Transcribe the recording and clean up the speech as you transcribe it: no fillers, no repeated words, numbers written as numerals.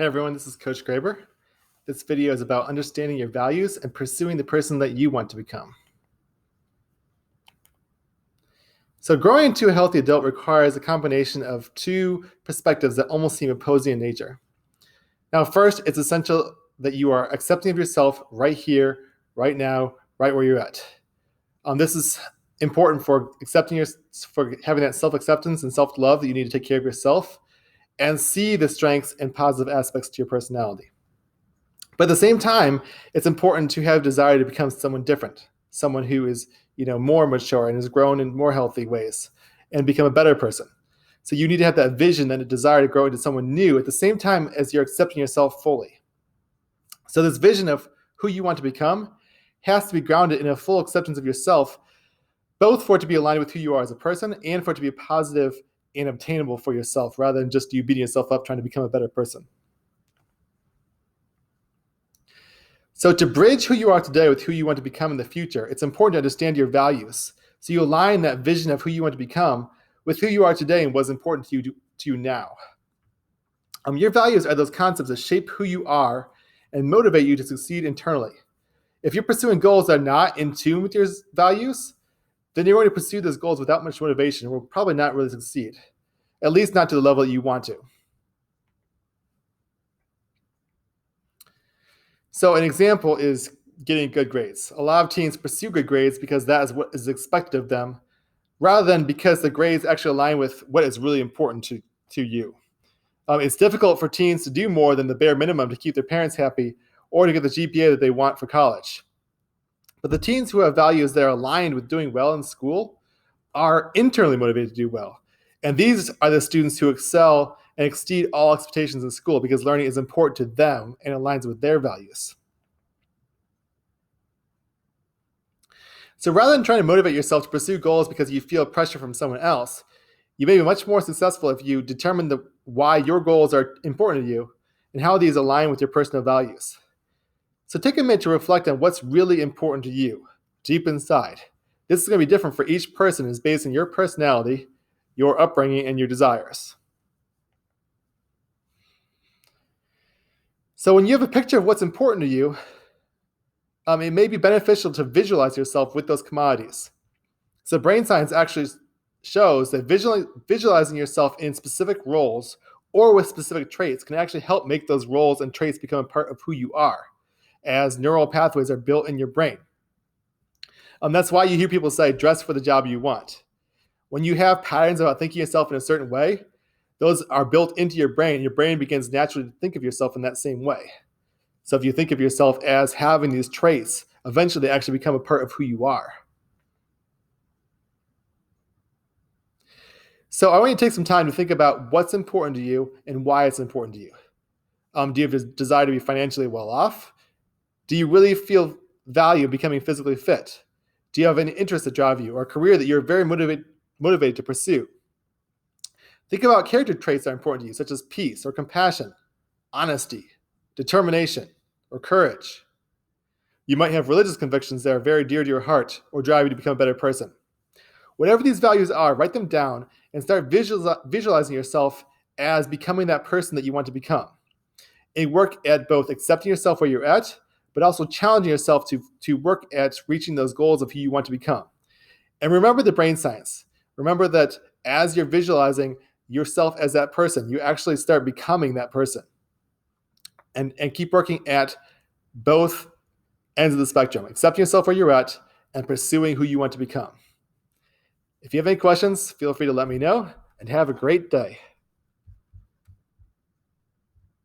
Hey everyone, this is Coach Graber. This video is about understanding your values and pursuing the person that you want to become. So growing into a healthy adult requires a combination of two perspectives that almost seem opposing in nature. Now, first, it's essential that you are accepting of yourself right here, right now, right where you're at. This is important for for having that self-acceptance and self-love that you need to take care of yourself and see the strengths and positive aspects to your personality. But at the same time, it's important to have a desire to become someone different, someone who is, more mature and has grown in more healthy ways and become a better person. So you need to have that vision and a desire to grow into someone new at the same time as you're accepting yourself fully. So this vision of who you want to become has to be grounded in a full acceptance of yourself, both for it to be aligned with who you are as a person and for it to be positive and obtainable for yourself rather than just you beating yourself up trying to become a better person. So to bridge who you are today with who you want to become in the future, it's important to understand your values. So you align that vision of who you want to become with who you are today and what's important to you now. Your values are those concepts that shape who you are and motivate you to succeed internally. If you're pursuing goals that are not in tune with your values, then you're going to pursue those goals without much motivation and will probably not really succeed, at least not to the level that you want to. So an example is getting good grades. A lot of teens pursue good grades because that is what is expected of them, rather than because the grades actually align with what is really important to you. It's difficult for teens to do more than the bare minimum to keep their parents happy or to get the GPA that they want for college. But the teens who have values that are aligned with doing well in school are internally motivated to do well. And these are the students who excel and exceed all expectations in school because learning is important to them and aligns with their values. So rather than trying to motivate yourself to pursue goals because you feel pressure from someone else, you may be much more successful if you determine why your goals are important to you and how these align with your personal values. So take a minute to reflect on what's really important to you, deep inside. This is going to be different for each person and is based on your personality, your upbringing, and your desires. So when you have a picture of what's important to you, it may be beneficial to visualize yourself with those commodities. So brain science actually shows that visualizing yourself in specific roles or with specific traits can actually help make those roles and traits become a part of who you are, as neural pathways are built in your brain. That's why you hear people say, dress for the job you want. When you have patterns about thinking yourself in a certain way, those are built into your brain. Your brain begins naturally to think of yourself in that same way. So if you think of yourself as having these traits, eventually they actually become a part of who you are. So I want you to take some time to think about what's important to you and why it's important to you. Do you have a desire to be financially well off? Do you really feel value in becoming physically fit? Do you have any interests that drive you or a career that you're very motivated to pursue? Think about character traits that are important to you, such as peace or compassion, honesty, determination, or courage. You might have religious convictions that are very dear to your heart or drive you to become a better person. Whatever these values are, write them down and start visualizing yourself as becoming that person that you want to become. And work at both accepting yourself where you're at, but also challenging yourself to work at reaching those goals of who you want to become. And remember the brain science. Remember that as you're visualizing yourself as that person, you actually start becoming that person. And keep working at both ends of the spectrum, accepting yourself where you're at and pursuing who you want to become. If you have any questions, feel free to let me know and have a great day.